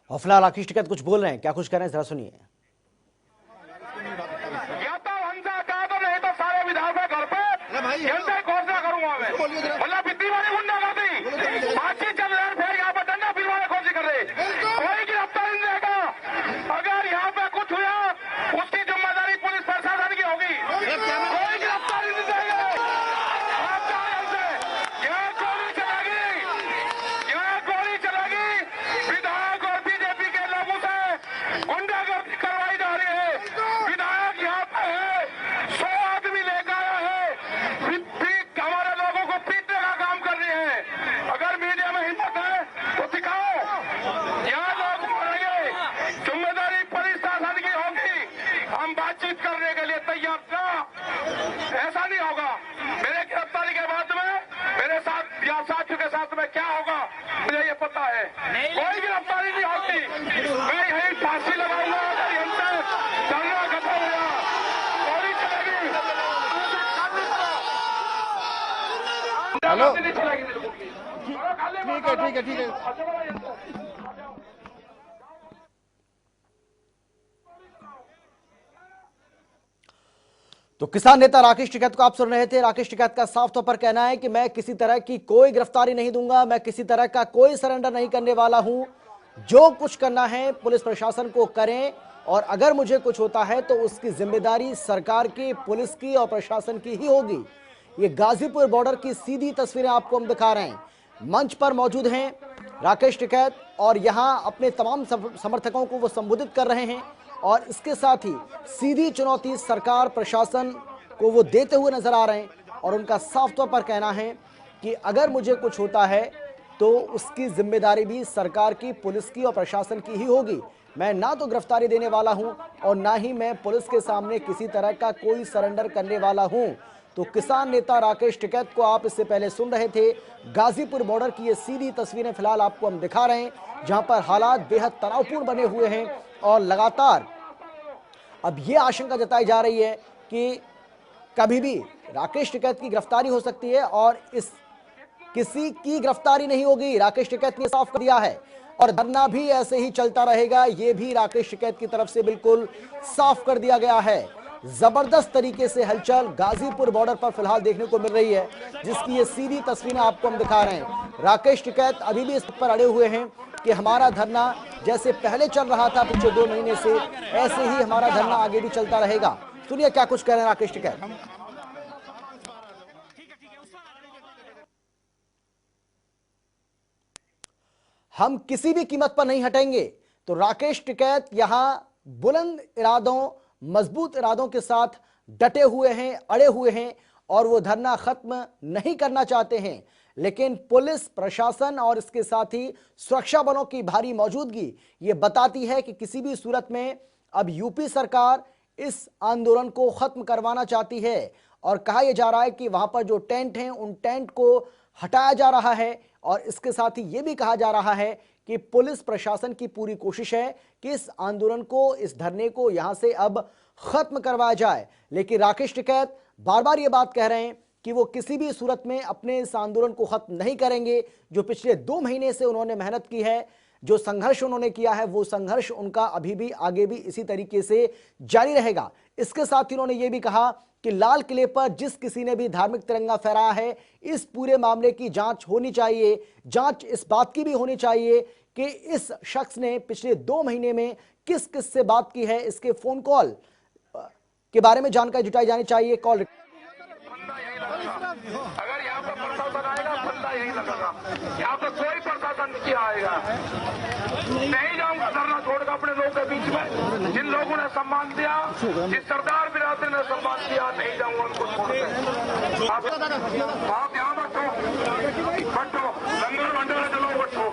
और फिलहाल राकेश टिकैत कुछ बोल रहे हैं, क्या कुछ कह रहे हैं जरा सुनिए। या तो हमसे कहा तो नहीं तो सारे विधायक के घर पे जैसे घोषणा करूंगा मैं। मतलब इतनी बड़ी गुंडागर्दी बातचीत चल रही है, फिर यहाँ पर डंडा फिरवाने की कोशिश कर रहे, कोई गिरफ्तारी नहीं रहेगा। अगर यहाँ पे कुछ हुआ उसकी जिम्मेदारी पुलिस प्रशासन की होगी, कोई गिरफ्तारी नहीं रहेगा। यहाँ गोली चलेगी, यहाँ गोली चलेगी। विधायक और बीजेपी के लोगों से गुंडागर्दी करवाई जा रही है। विधायक यहाँ पे है, 100 आदमी लेकर आया है, हमारे लोगों को पीटने का काम कर रहे हैं। अगर मीडिया में हिम्मत है तो दिखाओ, यहाँ लोग मरेंगे, जिम्मेदारी पुलिस शासन की होगी। हम बातचीत करने के लिए तैयार था, ऐसा नहीं होगा। मेरे गिरफ्तारी के बाद में मेरे साथ या साथियों के साथ में क्या होगा मुझे ये पता है। कोई गिरफ्तारी नहीं होगी, मैं यही फांसी लगाऊंगा। अगर हमसे धरना खत्म हुआ गोली चलेगी। हेलो नहीं चलेगी। ठीक है। तो किसान नेता राकेश टिकैत को आप सुन रहे थे। राकेश टिकैत का साफ तौर पर कहना है कि मैं किसी तरह की कोई गिरफ्तारी नहीं दूंगा, मैं किसी तरह का कोई सरेंडर नहीं करने वाला हूं। जो कुछ करना है पुलिस प्रशासन को करें, और अगर मुझे कुछ होता है तो उसकी जिम्मेदारी सरकार की, पुलिस की और प्रशासन की ही होगी। ये गाजीपुर बॉर्डर की सीधी तस्वीरें आपको हम दिखा रहे हैं। मंच पर मौजूद हैं राकेश टिकैत और यहां अपने तमाम समर्थकों को वो संबोधित कर रहे हैं, और इसके साथ ही सीधी चुनौती सरकार प्रशासन को वो देते हुए नजर आ रहे हैं। और उनका साफ तौर पर कहना है कि अगर मुझे कुछ होता है तो उसकी जिम्मेदारी भी सरकार की, पुलिस की और प्रशासन की ही होगी। मैं ना तो गिरफ्तारी देने वाला हूं और ना ही मैं पुलिस के सामने किसी तरह का कोई सरेंडर करने वाला हूं। तो किसान नेता राकेश टिकैत को आप इससे पहले सुन रहे थे। गाजीपुर बॉर्डर की ये सीधी तस्वीरें फिलहाल आपको हम दिखा रहे हैं, जहां पर हालात बेहद तनावपूर्ण बने हुए हैं और लगातार अब ये आशंका जताई जा रही है कि कभी भी राकेश टिकैत की गिरफ्तारी हो सकती है, और इस किसी की गिरफ्तारी नहीं होगी। राकेश टिकैत ने साफ कर दिया है, और धरना भी ऐसे ही चलता रहेगा। ये भी राकेश टिकैत की तरफ से बिल्कुल साफ कर दिया गया है। जबरदस्त तरीके से हलचल गाजीपुर बॉर्डर पर फिलहाल देखने को मिल रही है, जिसकी ये सीधी तस्वीरें आपको हम दिखा रहे हैं। राकेश टिकैत अभी भी इस पर अड़े हुए हैं कि हमारा धरना जैसे पहले चल रहा था पिछले 2 महीने से, ऐसे ही हमारा धरना आगे भी चलता रहेगा। सुनिए क्या कुछ कह रहे हैं राकेश टिकैत। हम किसी भी कीमत पर नहीं हटेंगे। तो राकेश टिकैत यहां बुलंद इरादों, मजबूत इरादों के साथ डटे हुए हैं, अड़े हुए हैं, और वो धरना खत्म नहीं करना चाहते हैं। लेकिन पुलिस प्रशासन और इसके साथ ही सुरक्षा बलों की भारी मौजूदगी ये बताती है कि किसी भी सूरत में अब यूपी सरकार इस आंदोलन को खत्म करवाना चाहती है। और कहा यह जा रहा है कि वहां पर जो टेंट हैं उन टेंट को हटाया जा रहा है, और इसके साथ ही यह भी कहा जा रहा है कि पुलिस प्रशासन की पूरी कोशिश है कि इस आंदोलन को, इस धरने को यहां से अब खत्म करवाया जाए। लेकिन राकेश टिकैत बार बार ये बात कह रहे हैं कि वो किसी भी सूरत में अपने इस आंदोलन को खत्म नहीं करेंगे। जो पिछले 2 महीने से उन्होंने मेहनत की है, जो संघर्ष उन्होंने किया है, वो संघर्ष उनका अभी भी आगे भी इसी तरीके से जारी रहेगा। इसके साथ ही उन्होंने ये भी कहा कि लाल किले पर जिस किसी ने भी धार्मिक तिरंगा फहराया है, इस पूरे मामले की जांच होनी चाहिए। जांच इस बात की भी होनी चाहिए कि इस शख्स ने पिछले 2 महीने में किस किस से बात की है, इसके फोन कॉल के बारे में जानकारी जुटाई जानी चाहिए। कॉल अगर यहाँ पर प्रशासन आएगा फंदा यही लगेगा। यहाँ पर कोई प्रशासन नहीं आएगा। नहीं जाऊंगा धरना छोड़कर अपने लोगों के बीच में, जिन लोगों ने सम्मान दिया, जिस सरदार बिरादरी ने सम्मान दिया, नहीं जाऊंगा उनको छोड़कर। आप यहाँ बैठो, लंगर भंडारा चलो, बैठो।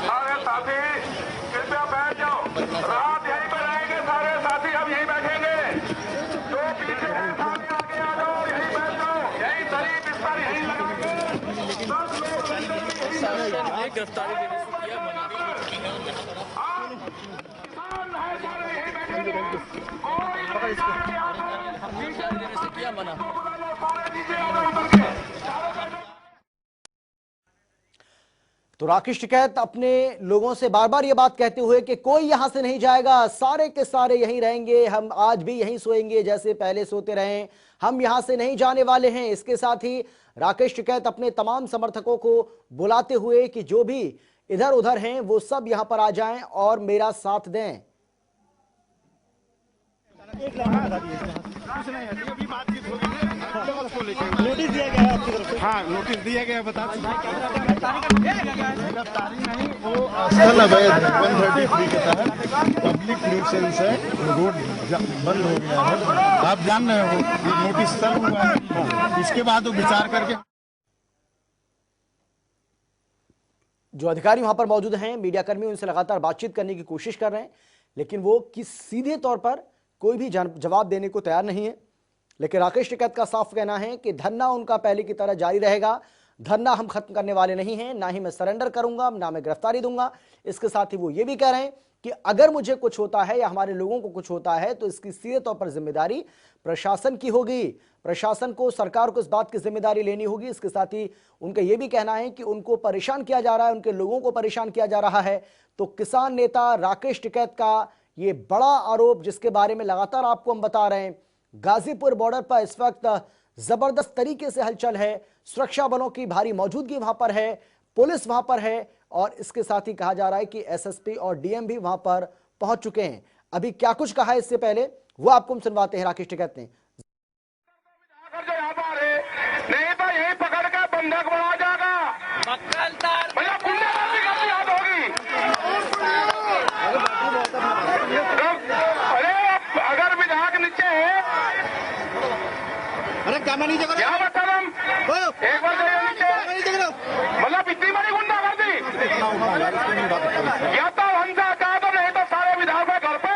अरे साथी कृपया बैठ जाओ, रात यहीं पर रहेंगे सारे साथी, अब यहीं बैठेंगे। जो पीछे है साथी आगे आ जाओ, यहीं बैठ जाओ, यहीं दरी बिस्तर यहीं लगाएंगे। सब लोग गिरफ्तारी देने से किया मना। किसान है सारे यहीं बैठेंगे, कोई नहीं जाएगा। गिरफ्तारी देने से किया मना। तो राकेश टिकैत अपने लोगों से बार बार ये बात कहते हुए कि कोई यहां से नहीं जाएगा, सारे के सारे यहीं रहेंगे, हम आज भी यहीं सोएंगे जैसे पहले सोते रहे, हम यहां से नहीं जाने वाले हैं। इसके साथ ही राकेश टिकैत अपने तमाम समर्थकों को बुलाते हुए कि जो भी इधर उधर हैं वो सब यहां पर आ जाएं और मेरा साथ दें। नोटिस दिया गया है आपकी तरफ से? हाँ, नोटिस दिया गया है। बता गिरफ्तारी नहीं, वो स्थल अवैध 133 के तहत पब्लिक न्यूसेंस है, रोड बंद हो गया है। आप जान रहे हो, नोटिस स्थल हुआ है, इसके बाद वो विचार करके। जो अधिकारी वहां पर मौजूद हैं, मीडियाकर्मी उनसे लगातार बातचीत करने की कोशिश कर रहे हैं, लेकिन वो सीधे तौर पर कोई भी जवाब देने को तैयार नहीं है। लेकिन राकेश टिकैत का साफ कहना है कि धरना उनका पहले की तरह जारी रहेगा, धरना हम खत्म करने वाले नहीं हैं, ना ही मैं सरेंडर करूंगा, ना मैं गिरफ्तारी दूंगा। इसके साथ ही वो ये भी कह रहे हैं कि अगर मुझे कुछ होता है या हमारे लोगों को कुछ होता है तो इसकी सीधे तौर पर जिम्मेदारी प्रशासन की होगी, प्रशासन को, सरकार को इस बात की जिम्मेदारी लेनी होगी। इसके साथ ही उनका यह भी कहना है कि उनको परेशान किया जा रहा है, उनके लोगों को परेशान किया जा रहा है। तो किसान नेता राकेश टिकैत का ये बड़ा आरोप, जिसके बारे में लगातार आपको हम बता रहे हैं, गाजीपुर बॉर्डर पर इस वक्त जबरदस्त तरीके से हलचल है, सुरक्षा बलों की भारी मौजूदगी वहां पर है, पुलिस वहां पर है और इसके साथ ही कहा जा रहा है कि एसएसपी और डीएम भी वहां पर पहुंच चुके हैं। अभी क्या कुछ कहा है इससे पहले वो आपको हम सुनवाते हैं राकेश टिकैत ने। जो यहाँ पर है, नहीं तो यही पकड़ के बंधक बना जाएगा, भैया गुंडागर्दी करनी याद होगी। अरे अगर विधायक नीचे है, अरे क्या नहीं जगह क्या बता हम एक बार नीचे, मतलब इतनी बड़ी गुंडागर्दी या तो हमसे हटा दो, नहीं तो सारे विधायक के घर पे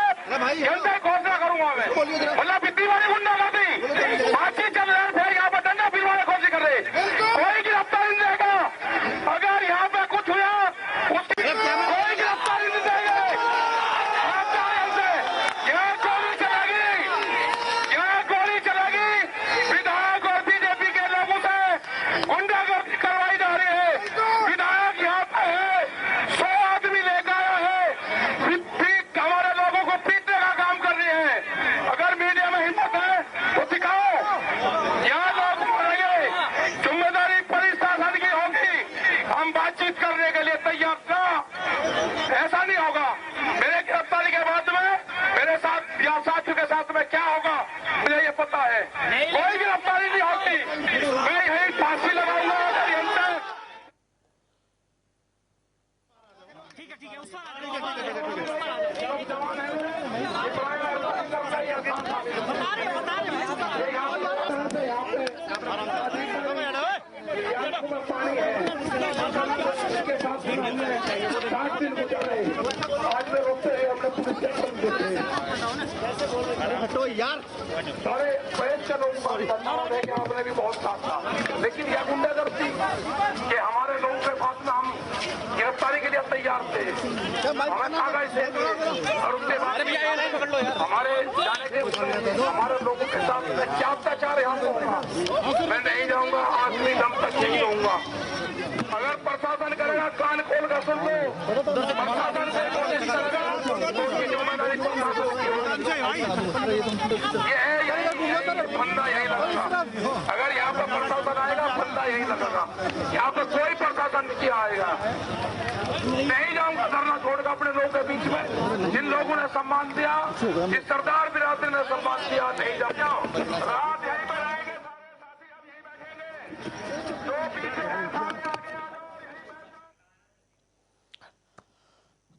जल्दी घोषणा करूंगा मैं। मतलब इतनी बड़ी गुंडागर्दी, बातचीत चल रही है, फिर यहाँ पर डंडा फिरवाने की कोशिश कर रहे, कोई गिरफ्तारी नहीं देगा। अगर यहाँ पे कुछ हुआ उसकी कोई गिरफ्तारी नहीं देगा। यहाँ गोली चलेगी, यहाँ गोली चलेगी, विधायक और बीजेपी के लोगों से गुंडागर्दी करवाई जा रही है। विधायक यहाँ पे है, 100 आदमी लेकर आया है, हमारे लोगों को पीटने का काम कर रही है। अगर मीडिया में हिम्मत है तो दिखाओ, यहाँ लोग मरेंगे, जिम्मेदारी प्रशासन की होगी। हम बातचीत करने के लिए तैयार था, ऐसा नहीं होगा। मेरे गिरफ्तारी के बाद में मेरे साथ या साथियों के साथ में क्या होगा मुझे ये पता है। कोई गिरफ्तारी नहीं होगी, मैं यही फांसी लगाऊंगा। अगर हमसे हटो यार, सारे प्रयत्न लोग आपने भी बहुत साथ था, लेकिन यह गुंडागर्दी कि हमारे लोगों के पास में हम गिरफ्तारी के लिए तैयार थे, हमें कागज से और उसके बाद हमारे जाने के हमारे लोगों के साथ में क्या अत्याचार यहाँ होगा, मैं नहीं जाऊंगा, आखिरी दम तक नहीं रहूंगा। अगर प्रशासन करेगा कान खोल कर सुन लो, प्रशासन से कोशिश करेगा तो उसकी जिम्मेदारी ये है, यही बंदा यही लगेगा। अगर यहाँ पर प्रशासन आएगा, बंदा यही लगेगा। यहाँ पर कोई प्रशासन नहीं आएगा। नहीं जाऊंगा धरना छोड़कर अपने लोगों के बीच में, जिन लोगों ने सम्मान दिया, जिस सरदार बिरादरी ने सम्मान दिया, नहीं जाओ। रात यहीं पर रहेंगे, सारे साथी अब यहीं बैठेंगे, जो पीछे है सामने आगे आ जाओ।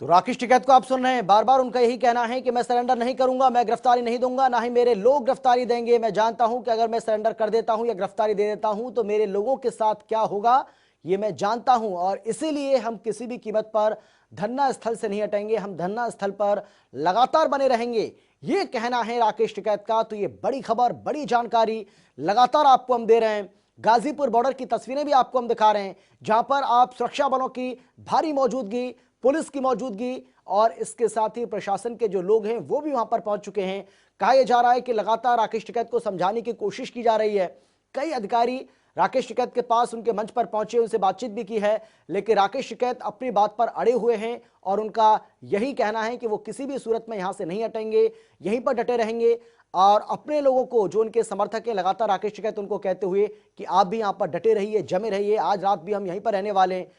तो राकेश टिकैत को आप सुन रहे हैं, बार बार उनका यही कहना है कि मैं सरेंडर नहीं करूंगा, मैं गिरफ्तारी नहीं दूंगा, ना ही मेरे लोग गिरफ्तारी देंगे। मैं जानता हूं कि अगर मैं सरेंडर कर देता हूं या गिरफ्तारी दे देता हूं तो मेरे लोगों के साथ क्या होगा ये मैं जानता हूं, और इसीलिए हम किसी भी कीमत पर धरना स्थल से नहीं हटेंगे, हम धरना स्थल पर लगातार बने रहेंगे। ये कहना है राकेश टिकैत का। तो ये बड़ी खबर, बड़ी जानकारी लगातार आपको हम दे रहे हैं। गाजीपुर बॉर्डर की तस्वीरें भी आपको हम दिखा रहे हैं, जहां पर आप सुरक्षा बलों की भारी मौजूदगी, पुलिस की मौजूदगी और इसके साथ ही प्रशासन के जो लोग हैं वो भी वहां पर पहुंच चुके हैं। कहा यह जा रहा है कि लगातार राकेश टिकैत को समझाने की कोशिश की जा रही है। कई अधिकारी राकेश टिकैत के पास उनके मंच पर पहुंचे, उनसे बातचीत भी की है, लेकिन राकेश टिकैत अपनी बात पर अड़े हुए हैं और उनका यही कहना है कि वो किसी भी सूरत में यहां से नहीं हटेंगे, यहीं पर डटे रहेंगे और अपने लोगों को, जो उनके समर्थक हैं, लगातार राकेश टिकैत उनको कहते हुए कि आप भी यहां पर डटे रहिए, जमे रहिए, आज रात भी हम यहीं पर रहने वाले हैं।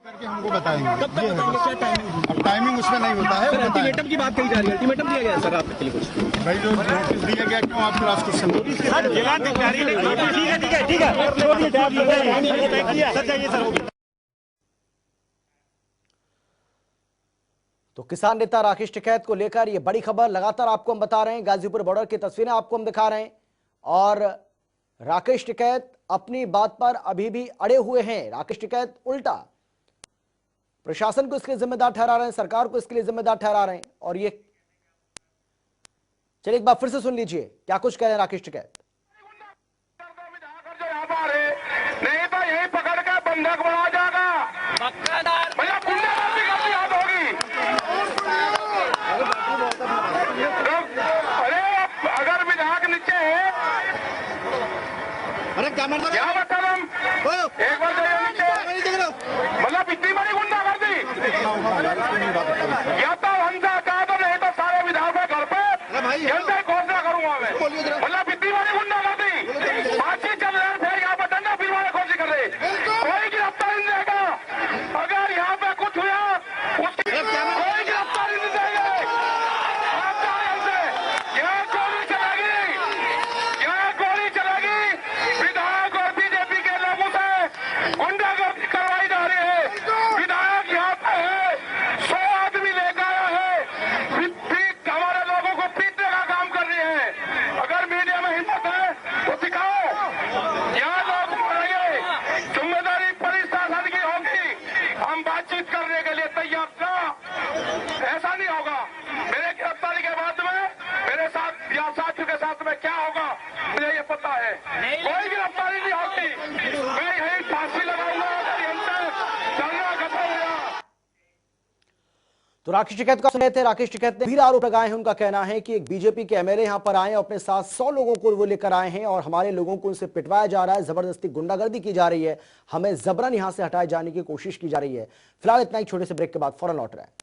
करके हमको बताएंगे। कब तक बताएंगे, क्या टाइमिंग? अब टाइमिंग उसमें नहीं होता है। अल्टीमेटम की बात कही जा रही है, अल्टीमेटम दिया गया है सर आपके लिए कुछ? भाई जो नोटिस दिया गया, क्यों आप क्रॉस क्वेश्चन तो किसान नेता राकेश टिकैत को लेकर यह बड़ी खबर लगातार आपको हम बता रहे हैं, गाजीपुर बॉर्डर की तस्वीरें आपको हम दिखा रहे हैं और राकेश टिकैत अपनी बात पर अभी भी अड़े हुए हैं। राकेश टिकैत उल्टा प्रशासन को इसके लिए जिम्मेदार ठहरा रहे हैं, सरकार को इसके लिए जिम्मेदार ठहरा रहे हैं। और ये चलिए एक बार फिर से सुन लीजिए क्या कुछ कह रहे हैं राकेश टिकैत। नहीं तो यही पकड़ के बंधक बना जाएगा, भैया गुंडागर्दी करनी याद होगी। अरे अगर विधायक नीचे है, अरे क्या मतलब? क्या मतलब? एक बार जाइए नीचे, मतलब इतनी बड़ी गुंडागर्दी। या तो हमसे कहा तो, नहीं तो सारे विधायक के घर पे जल्दी घोषणा करूंगा मैं। मतलब इतनी बड़ी गुंडागर्दी, बातचीत चल रही है, फिर यहाँ पर डंडा फिरवाने की कोशिश कर रहे, कोई गिरफ्तारी नहीं देगा। अगर यहाँ पे कुछ हुआ उसकी कोई गिरफ्तारी नहीं देंगे। आप जाने हमसे, यहाँ गोली चलेगी, यहाँ गोली चलेगी। विधायक और बीजेपी के लोगों से गुंडागर्दी करवाई जा रही है। विधायक यहाँ पे है, 100 आदमी लेकर आया है, हमारे लोगों को पीटने का काम कर रही है। अगर मीडिया में हिम्मत है तो दिखाओ, यहाँ लोग मरेंगे, जिम्मेदारी पुलिस शासन की होगी। हम बातचीत करने के लिए तैयार था, ऐसा नहीं होगा। मेरे गिरफ्तारी के बाद में मेरे साथ या साथियों के साथ में क्या होगा मुझे ये पता है। कोई गिरफ्तारी नहीं होगी, मैं यही फांसी लगाऊंगा अगर हमसे चलना खत्म हुआ। तो राकेश टिकैत का सुने थे। राकेश टिकैत ने भी आरोप लगाए हैं। उनका कहना है कि एक बीजेपी के एमएलए यहां पर आए और अपने साथ 100 लोगों को वो लेकर आए हैं और हमारे लोगों को उनसे पिटवाया जा रहा है, जबरदस्ती गुंडागर्दी की जा रही है, हमें जबरन यहां से हटाए जाने की कोशिश की जा रही है। फिलहाल इतना ही, छोटे से ब्रेक के बाद फौरन लौट रहे हैं।